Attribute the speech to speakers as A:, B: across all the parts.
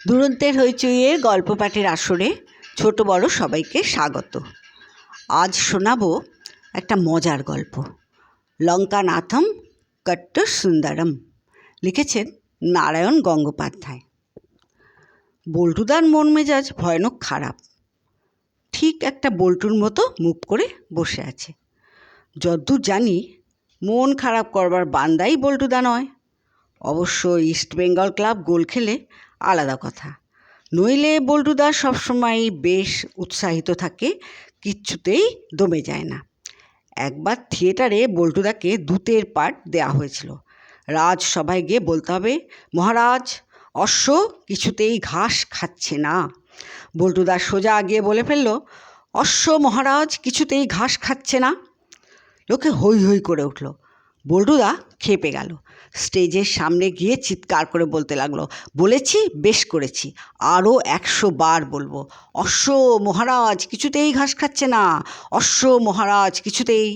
A: দুরন্তের হইচইয়ের গল্প পাঠের আসরে ছোট বড় সবাইকে স্বাগত। আজ শোনাবো একটা মজার গল্প। লঙ্কানাথম কট্ট সুন্দরম, লিখেছেন নারায়ণ গঙ্গোপাধ্যায়। বল্টুদার মন মেজাজ ভয়ানক খারাপ। ঠিক একটা বল্টুর মতো মুখ করে বসে আছে। যদ্দূর জানি মন খারাপ করবার বান্দাই বল্টুদা নয়। অবশ্য ইস্টবেঙ্গল ক্লাব গোল খেলে আলাদা কথা, নইলে বল্টুদা সবসময় বেশ উৎসাহিত থাকে, কিচ্ছুতেই দমে যায় না। একবার থিয়েটারে বল্টুদাকে দূতের পাঠ দেওয়া হয়েছিল। রাজসভায় গিয়ে বলতে হবে, মহারাজ অশ্ব কিছুতেই ঘাস খাচ্ছে না। বল্টুদা সোজা গিয়ে বলে ফেলল, অশ্ব মহারাজ কিছুতেই ঘাস খাচ্ছে না। লোকে হৈ হৈ করে উঠল। বল্টুদা খেপে গেল। স্টেজের সামনে গিয়ে চিৎকার করে বলতে লাগলো, বলেছি, বেশ করেছি, আরও 100 বার বলবো, অশ্ব মহারাজ কিছুতেই ঘাস খাচ্ছে না, অশ্ব মহারাজ কিছুতেই।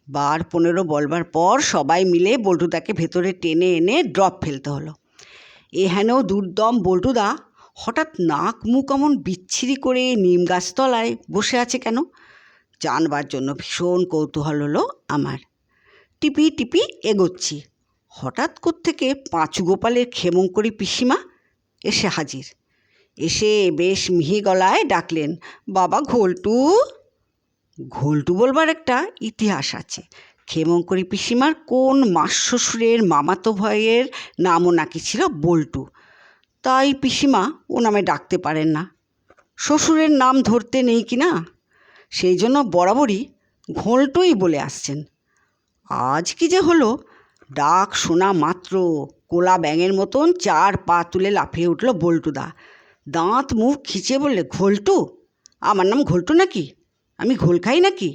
A: বার 15 বলবার পর সবাই মিলে বল্টুদাকে ভেতরে টেনে এনে ড্রপ ফেলতে হলো। হেন দুর্দম বল্টুদা হঠাৎ নাক মুখ এমন বিচ্ছিরি করে নিম গাছতলায় বসে আছে কেন, জানবার জন্য ভীষণ কৌতূহল হলো আমার। টিপি টিপি এগোচ্ছি, হঠাৎ কোত্থেকে পাঁচু গোপালের ক্ষেমংকরী পিসিমা এসে হাজির। এসে বেশ মিহি গলায় ডাকলেন, বাবা ঘোলটু। ঘোলটু বলবার একটা ইতিহাস আছে। ক্ষেমংকরী পিসিমার কোন মাসশ্বশুরের মামাতো ভাইয়ের নামও নাকি ছিল বল্টু, তাই পিসিমা ও নামে ডাকতে পারেন না। শ্বশুরের নাম ধরতে নেই কি না, সেই জন্য বরাবরই ঘোলটুই বলে আসছেন। আজ কি যে হলো, ডাক শোনা মাত্র কোলা ব্যাঙের মতন 4 পা তুলে লাফিয়ে উঠল বল্টুদা। দাঁত মুখ খিচে বললে, ঘোলটু? আমার নাম ঘোলটু নাকি? আমি ঘোল খাই নাকি?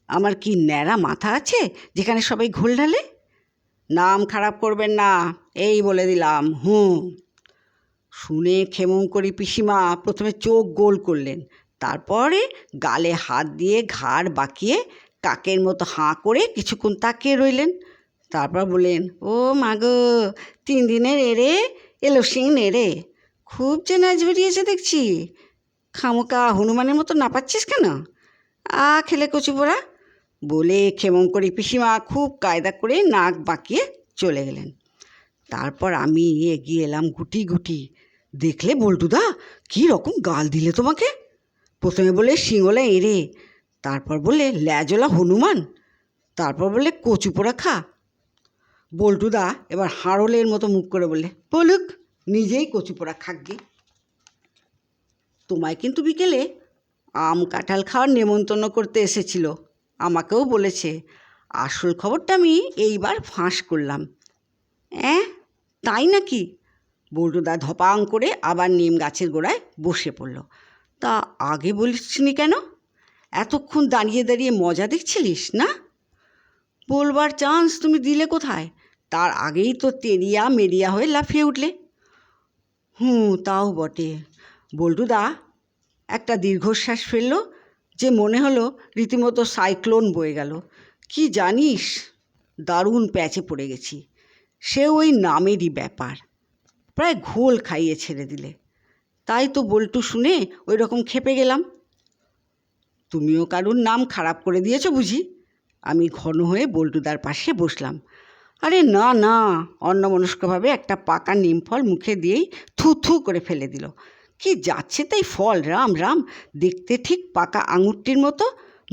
A: আমার কি ন্যাড়া মাথা আছে যেখানে সবাই ঘোল ঢালে? নাম খারাপ করবেন না, এই বলে দিলাম। শুনে ক্ষেমংকরী পিসিমা প্রথমে চোখ গোল করলেন, তারপরে গালে হাত দিয়ে ঘাড় বাঁকিয়ে কাকের মতো হাঁ করে কিছুক্ষণ তাকিয়ে রইলেন। তারপর বললেন, ও মাগো, 3 দিনের এরে এলো সিং নেড়ে, খুব যে নাচ বেরিয়েছে দেখছি। খামোকা হনুমানের মতো নাপাচ্ছিস কেন? খেলে কচু পোড়া, বলে ক্ষেমংকরী পিসিমা খুব কায়দা করে নাক বাঁকিয়ে চলে গেলেন। তারপর আমি এগিয়ে এলাম গুটি গুটি। দেখলে বল্টুদা কী রকম গাল দিলে তোমাকে। প্রথমে বলে শিঙলা এঁড়ে, তারপর বলে ল্যাজলা হনুমান, তারপর বলে কচু পোড়া খা। বল্টুদা এবার হাঁড়লের মতো মুখ করে বললে, বলুক, নিজেই কচু পোড়া খাকগে। তোমায় কিন্তু বিকেলে আম কাঁঠাল খাওয়ার নেমন্তন্ন করতে এসেছিল, আমাকেও বলেছে। আসল খবরটা আমি এইবার ফাঁস করলাম। তাই নাকি? বল্টুদা ধপাং করে আবার নিম গাছের গোড়ায় বসে পড়ল। তা আগে বলিসনি কেন? এতক্ষণ দাঁড়িয়ে দাঁড়িয়ে মজা দেখছিলিস না? বলবার চান্স তুমি দিলে কোথায়? তার আগেই তো তেরিয়া মেরিয়া হয়ে লাফিয়ে উঠলে। তাও বটে। বল্টুদা একটা দীর্ঘশ্বাস ফেলল, যে মনে হলো রীতিমতো সাইক্লোন বয়ে গেল। কি জানিস, দারুণ প্যাচে পড়ে গেছি। সে ওই নামেরই ব্যাপার, প্রায় ঘোল খাইয়ে ছেড়ে দিলে। তাই তো বল্টু শুনে ওই রকম খেপে গেলাম। তুমিও কারুর নাম খারাপ করে দিয়েছো বুঝি? আমি ঘন হয়ে বল্টুদার পাশে বসলাম। আরে না না, অন্যমনস্কভাবে একটা পাকা নিম ফল মুখে দিয়েই থু থু করে ফেলে দিল। কি যাচ্ছে তাই ফল, রাম রাম, দেখতে ঠিক পাকা আঙুরটির মতো,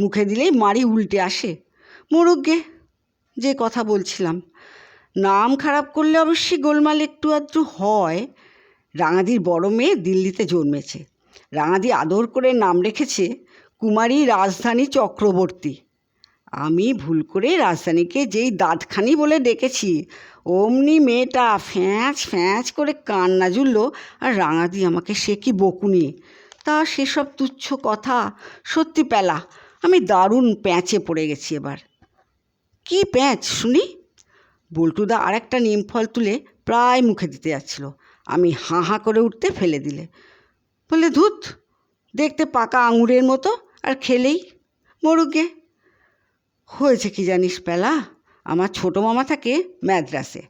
A: মুখে দিলেই মারি উল্টে আসে। মোরগে, যে কথা বলছিলাম, নাম খারাপ করলে অবশ্যই গোলমাল একটু আধটু হয়। রাঙাদির বড় মেয়ে দিল্লিতে জন্মেছে। রাঙাদি আদর করে নাম রেখেছে কুমারী রাজধানী চক্রবর্তী। আমি ভুল করে রাজধানীকে যেই দাঁতখানি বলে ডেকেছি, অমনি মেয়েটা ফ্যাঁচ ফ্যাঁচ করে কান্না জুড়ল। আর রাঙাদি আমাকে সে কি বকুনি। তা সেসব তুচ্ছ কথা, সত্যি পেলা আমি দারুণ প্যাঁচে পড়ে গেছি এবার। কি প্যাঁচ শুনি? বল্টুদা আর একটা নিম ফল তুলে প্রায় মুখে দিতে যাচ্ছিল, আমি হাঁ হাঁ করে উঠতে ফেলে দিলে। বলে, ধুত, দেখতে পাকা আঙুরের মতো, আর খেলেই মরুগে। হয়েছে কি জানিস পেলা, আমার ছোটো মামা থাকে ম্যাদ্রাসে,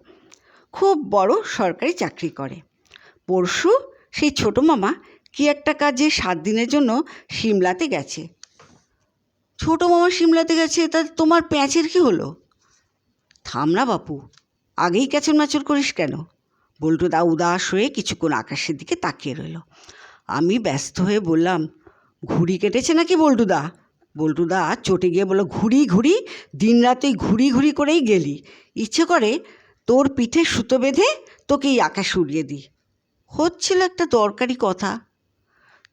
A: খুব বড় সরকারি চাকরি করে। পরশু সেই ছোটো মামা কি একটা কাজে 7 দিনের জন্য সিমলাতে গেছে। ছোটো মামা সিমলাতে গেছে, তা তোমার প্যাঁচের কি হলো? থাম না বাপু, আগেই ক্যাচর ম্যাচর করিস কেন? বল্টুদা উদাস হয়ে কিছুক্ষণ আকাশের দিকে তাকিয়ে রইল। আমি ব্যস্ত হয়ে বললাম, ঘুড়ি কেটেছে নাকি বল্টুদা? বল্টুদা চটে গিয়ে বলল, ঘুড়ি ঘুড়ি, দিন রাত ওই ঘুড়ি ঘুড়ি করেই গেলি। ইচ্ছে করে তোর পিঠে সুতো বেঁধে তোকে এই আকাশে উড়িয়ে দিই। হচ্ছিল একটা দরকারি কথা।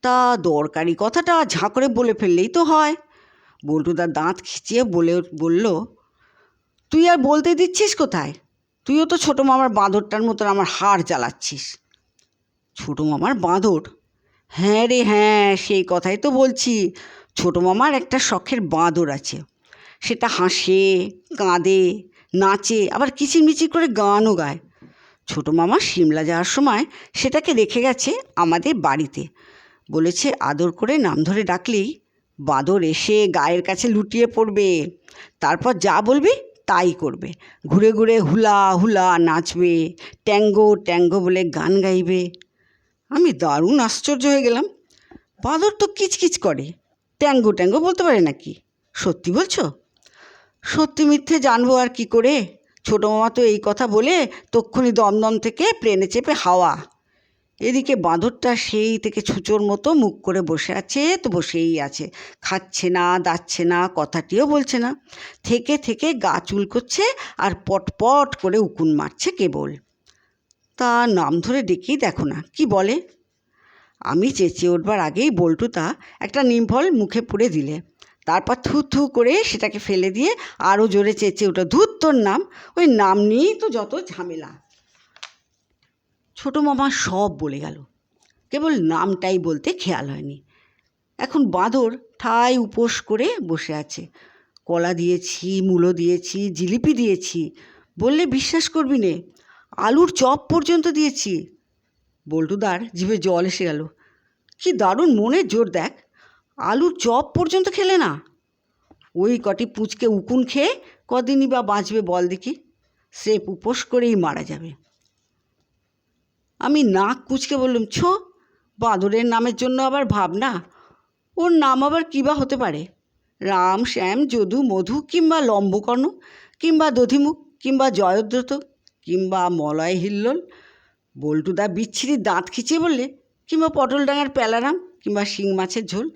A: তা দরকারি কথাটা ঝাঁ করে বলে ফেললেই তো হয়। বল্টুদা দাঁত খিচিয়ে বলল, তুই আর বলতে দিচ্ছিস কোথায়? তুইও তো ছোটো মামার বাঁদরটার মতন আমার হাড় জ্বালাচ্ছিস। ছোটো মামার বাঁদর? হ্যাঁ রে হ্যাঁ, সেই কথাই তো বলছি। ছোটো মামার একটা শখের বাঁদর আছে। সেটা হাসে, কাঁদে, নাচে, আবার কিচিরমিচির করে গানও গায়। ছোটো মামা সিমলা যাওয়ার সময় সেটাকে রেখে গেছে আমাদের বাড়িতে। বলেছে আদর করে নাম ধরে ডাকলেই বাঁদর এসে গায়ের কাছে লুটিয়ে পড়বে, তারপর যা বলবি তাই করবে। ঘুরে ঘুরে হুলা হুলা নাচবে, ট্যাঙ্গো ট্যাঙ্গো বলে গান গাইবে। আমি দারুণ আশ্চর্য হয়ে গেলাম। বাঁদর তো কিচকিচ করে, ট্যাঙ্গো ট্যাঙ্গো বলতে পারে নাকি? সত্যি বলছো? সত্যি মিথ্যে জানবো আর কি করে? ছোটো মামা তো এই কথা বলে তক্ষুনি দমদম থেকে প্লেনে চেপে হাওয়া। এদিকে বাঁদরটা সেই থেকে ছুঁচোর মতো মুখ করে বসে আছে, তো বসেই আছে, খাচ্ছে না, দাচ্ছে না, কথাটিও বলছে না। থেকে থেকে গা চুল করছে আর পটপট করে উকুন মারছে কেবল। তা নাম ধরে ডেকেই দেখো না কি বলে। আমি চেঁচিয়ে উঠবার আগেই বল্টুদা একটা নিমফল মুখে পুরে দিলে, তারপর থু থু করে সেটাকে ফেলে দিয়ে আরও জোরে চেঁচিয়ে উঠল, ধুর তোর নাম, ওই নাম নিয়েই তো যত ঝামেলা। ছোটো মামা সব বলে গেল, কেবল নামটাই বলতে খেয়াল হয়নি। এখন বাঁদর ঠায় উপোস করে বসে আছে। কলা দিয়েছি, মূলো দিয়েছি, জিলিপি দিয়েছি, বললে বিশ্বাস করবি নে, আলুর চপ পর্যন্ত দিয়েছি। বল্টুদার জিভে জল এসে গেল। কি দারুণ মনের জোর দেখ, আলুর চপ পর্যন্ত খেলে না? ওই কটি পুচকে উকুন খেয়ে কদিনই বা বাঁচবে বল দেখি? স্রেফ উপোস করেই মারা যাবে। আমি নাক কুঁচকে বললাম, বাঁদরের নামের জন্য আবার ভাবনা? ওর নাম আবার কী বা হতে পারে? রাম, শ্যাম, যদু, মধু, কিংবা লম্বকর্ণ, কিংবা দধিমুখ, কিংবা জয়দ্রথ, কিংবা মলয় হিল্লোল। বল্টুদা বিচ্ছিরি দাঁত খিচিয়ে বললে, কিংবা পটলডাঙার প্যালারাম, কিংবা শিং মাছের ঝোল,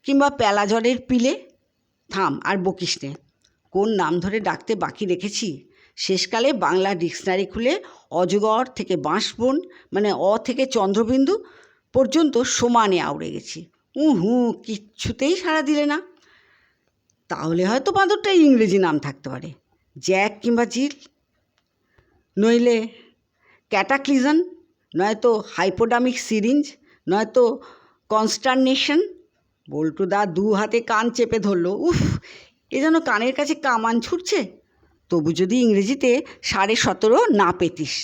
A: কিংবা প্যালাজরের পিলে। থাম, আর বকিস নে। কোন নাম ধরে ডাকতে বাকি রেখেছি? শেষকালে বাংলা ডিকশনারি খুলে অজগর থেকে বাঁশবন, মানে অ থেকে চন্দ্রবিন্দু পর্যন্ত সমানে আউড়ে গেছি। কিচ্ছুতেই সাড়া দিলে না। তাহলে হয়তো বাঁদরটাই ইংরেজি নাম থাকতে পারে, জ্যাক কিংবা জিল, নইলে ক্যাটাক্লিজন, নয়তো হাইপোডামিক সিরিঞ্জ, নয়তো কনস্টারনেশন। বল্টুদা 2 হাতে কান চেপে ধরল। এ যেন কানের কাছে কামান ছুটছে। তবু যদি ইংরেজিতে 17.5 না পেতিস,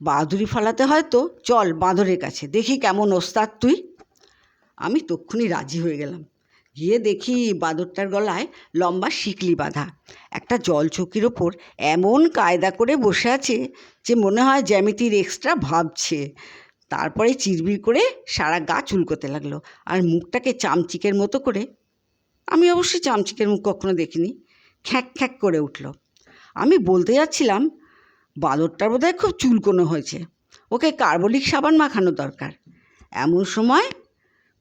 A: বাহাদুরি ফলাতে হয়তো চল বাঁদরের কাছে, দেখি কেমন ওস্তাদ তুই। আমি তক্ষুনি রাজি হয়ে গেলাম। গিয়ে দেখি বাঁদরটার গলায় লম্বা শিকলি বাঁধা, একটা জলচৌকির ওপর এমন কায়দা করে বসে আছে যে মনে হয় জ্যামিতির এক্সট্রা ভাবছে। তারপরে চিরবির করে সারা গা চুলকোতে লাগলো, আর মুখটাকে চামচিকের মতো করে, আমি অবশ্যই চামচিকের মুখ কখনো দেখিনি, খ্যাঁক খ্যাঁক করে উঠল। আমি বলতে যাচ্ছিলাম, বাঁদরটার বোধহয় খুব চুলকোনো হয়েছে, ওকে কার্বলিক সাবান মাখানো দরকার। এমন সময়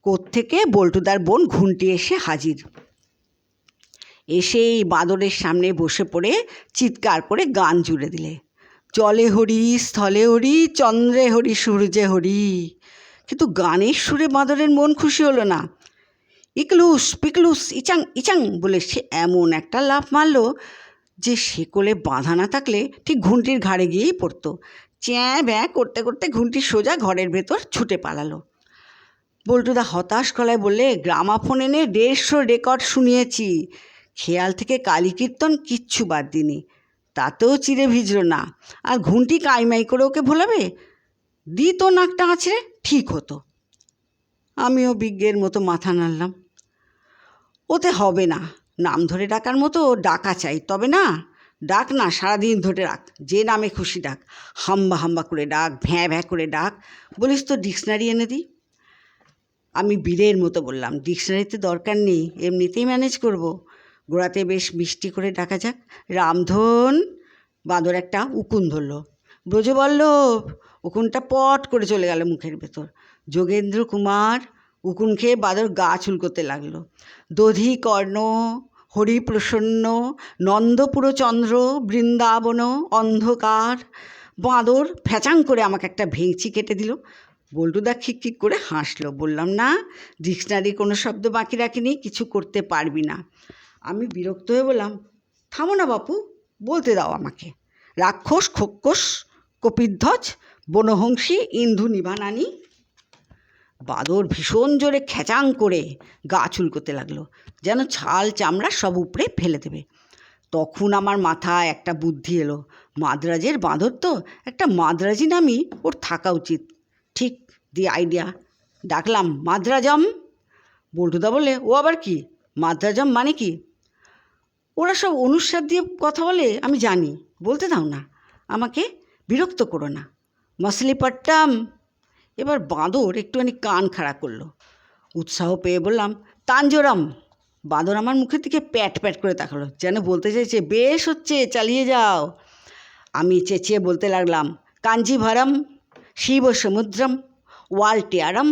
A: কোত্থেকে বল্টুদার বোন ঘুন্টি এসে হাজির। এসেই বাঁদরের সামনে বসে পড়ে চিৎকার করে গান জুড়ে দিলে, জলে হরি, স্থলে হরি, চন্দ্রে হরি, সূর্যে হরি। কিন্তু গানের সুরে বাঁদরের মন খুশি হলো না। ইকলুস পিকলুস ইচাং ইচাং বলে সে এমন একটা লাফ মারল যে শেকলে বাঁধা না থাকলে ঠিক ঘুন্টির ঘাড়ে গিয়েই পড়তো। চ্যাঁ ব্যাঁ করতে করতে ঘুন্টি সোজা ঘরের ভেতর ছুটে পালালো। বল্টুদা হতাশ গলায় বললে, গ্রামাফোন এনে 150 রেকর্ড শুনিয়েছি, খেয়াল থেকে কালী কীর্তন কিচ্ছু বাদ দিনি, তাতেও চিড়ে ভিজল না। আর ঘুন্টি কাইমাই করে ওকে ভোলাবে? দিত নাকটা আছড়ে, ঠিক হতো। আমিও বিজ্ঞের মতো মাথা নাড়লাম। ওতে হবে না, নাম ধরে ডাকার মতো ডাকা চাই, তবে না ডাক না, সারাদিন ধরে ডাক, যে নামে খুশি ডাক, হাম্বা হাম্বা করে ডাক, ভ্যাঁ ভ্যাঁ করে ডাক। বলিস তো ডিকশনারি এনে দিই। আমি বীরের মতো বললাম, ডিকশনারিতে দরকার নেই, এমনিতেই ম্যানেজ করব। গোড়াতে বেশ মিষ্টি করে ডাকা যাক, রামধন। বাঁদর একটা উকুন ধরল। ব্রজবল্লভ। উকুনটা পট করে চলে গেল মুখের ভেতর। যোগেন্দ্র কুমার। উকুন খেয়ে বাঁদর গা চুলকোতে লাগলো। দধি কর্ণ, হরিপ্রসন্ন, নন্দপুরচন্দ্র, বৃন্দাবন অন্ধকার। বাঁদর ফ্যাচাং করে আমাকে একটা ভেঙচি কেটে দিল। বল্টুদা খিকখিক করে হাসলো। বললাম না, ডিকশনারি কোনো শব্দ বাকি রাখিনি, কিছু করতে পারবি না। আমি বিরক্ত হয়ে বললাম, থামো না বাপু, বলতে দাও আমাকে। রাক্ষস, খোক্কস, কপিধ্বজ, বনহংসী, ইন্ধু নিবানানি। বাঁদর ভীষণ জোরে খেচাং করে গা চুলকোতে লাগলো, যেন ছাল চামড়া সব উপড়ে ফেলে দেবে। তখন আমার মাথায় একটা বুদ্ধি এলো। মাদ্রাজের বাঁদর তো, একটা মাদ্রাজি নামই ওর থাকা উচিত। ঠিক দি আইডিয়া। ডাকলাম, মাদ্রাজম। বল্টুদা বলে, ও আবার কি? মাদ্রাজম মানে কি? ওরা সব অনুস্বার দিয়ে কথা বলে, আমি জানি, বলতে দাও না, আমাকে বিরক্ত করো না। মাসলিপট্টম। এবার বাঁদর একটুখানি কান খাড়া করলো। উৎসাহ পেয়ে বললাম, তাঞ্জোরাম। বাঁদর আমার মুখের দিকে প্যাট প্যাট করে তাকালো, যেন বলতে চাইছে, বেশ হচ্ছে, চালিয়ে যাও। আমি চেঁচিয়ে বলতে লাগলাম, কাঞ্জিভারম, শিব সমুদ্রম, ওয়ালটিয়ারম।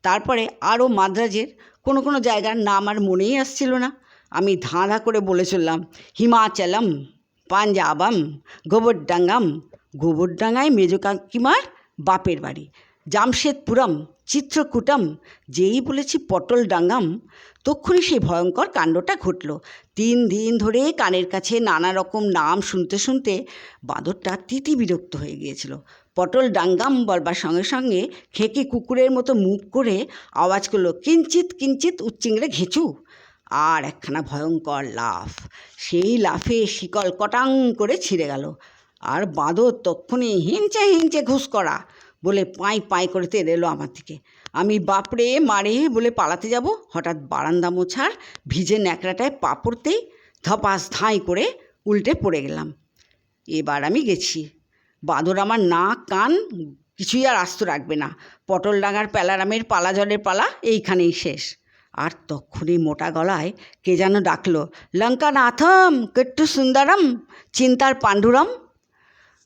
A: তারপরে আরও মাদ্রাজের কোনো জায়গার নাম আর মনেই আসছিল না। আমি ধাঁধা করে বলে চললাম, হিমাচলম, পাঞ্জাবম, গোবরডাঙ্গাম। গোবরডাঙ্গায় মেজো কাকিমার বাপের বাড়ি। জামশেদপুরম, চিত্রকূটম। যেই বলেছি পটল ডাঙ্গাম, তক্ষুনি সেই ভয়ঙ্কর কাণ্ডটা ঘটল। 3 দিন ধরে কানের কাছে নানা রকম নাম শুনতে শুনতে বাঁদরটা তিতি বিরক্ত হয়ে গিয়েছিল। পটল ডাঙ্গাম বলবার সঙ্গে সঙ্গে খেঁকে কুকুরের মতো মুখ করে আওয়াজ করলো, কিঞ্চিত কিঞ্চিত উচ্চিংড়ে ঘেঁচু। আর একখানা ভয়ঙ্কর লাফ। সেই লাফে শিকল কটাং করে ছিঁড়ে গেল। আর বাঁদর তক্ষুনি হিংচে হিংচে ঘুষ করা বলে পাঁই পাঁই করে তেড়ে এলো আমার দিকে। আমি বাপরে মারে বলে পালাতে যাব, হঠাৎ বারান্দা মোছার ভিজে ন্যাকড়াটায় পা পড়তেই ধপাস ধাঁই করে উল্টে পড়ে গেলাম। এবার আমি গেছি। বাঁদর আমার নাক কান কিছুই আর আস্ত রাখবে না। পটলডাঙ্গার প্যালারামের পালা জলের পালা এইখানেই শেষ। আর তক্ষুনি মোটা গলায় কে যেন ডাকলো, লঙ্কানাথম, কেট্টু সুন্দরম, চিন্তার পাণ্ডুরম।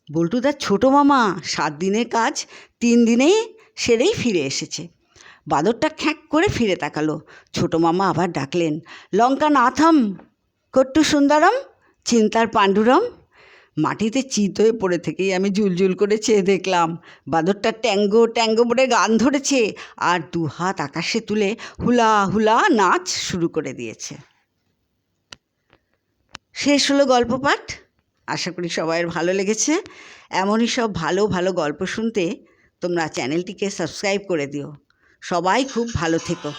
A: বল্টুদার ছোটো মামা 7 দিনের কাজ 3 দিনেই সেরেই ফিরে এসেছে। বাঁদরটা খ্যাঁক করে ফিরে তাকালো। ছোটো মামা আবার ডাকলেন, লঙ্কানাথম, কট্টু সুন্দরম, চিন্তার পাণ্ডুরম। মাটিতে চিত হয়ে পড়ে থেকেই আমি জুলজুল করে চেয়ে দেখলাম, বাঁদরটা ট্যাঙ্গো ট্যাঙ্গো বলে গান ধরেছে আর 2 হাত আকাশে তুলে হুলা হুলা নাচ শুরু করে দিয়েছে। শেষ হলো গল্প পাঠ। আশা করি সবাইয়ের ভালো লেগেছে। এমনই সব ভালো ভালো গল্প শুনতে তোমরা চ্যানেলটিকে সাবস্ক্রাইব করে দিও। সবাই খুব ভালো থেকো।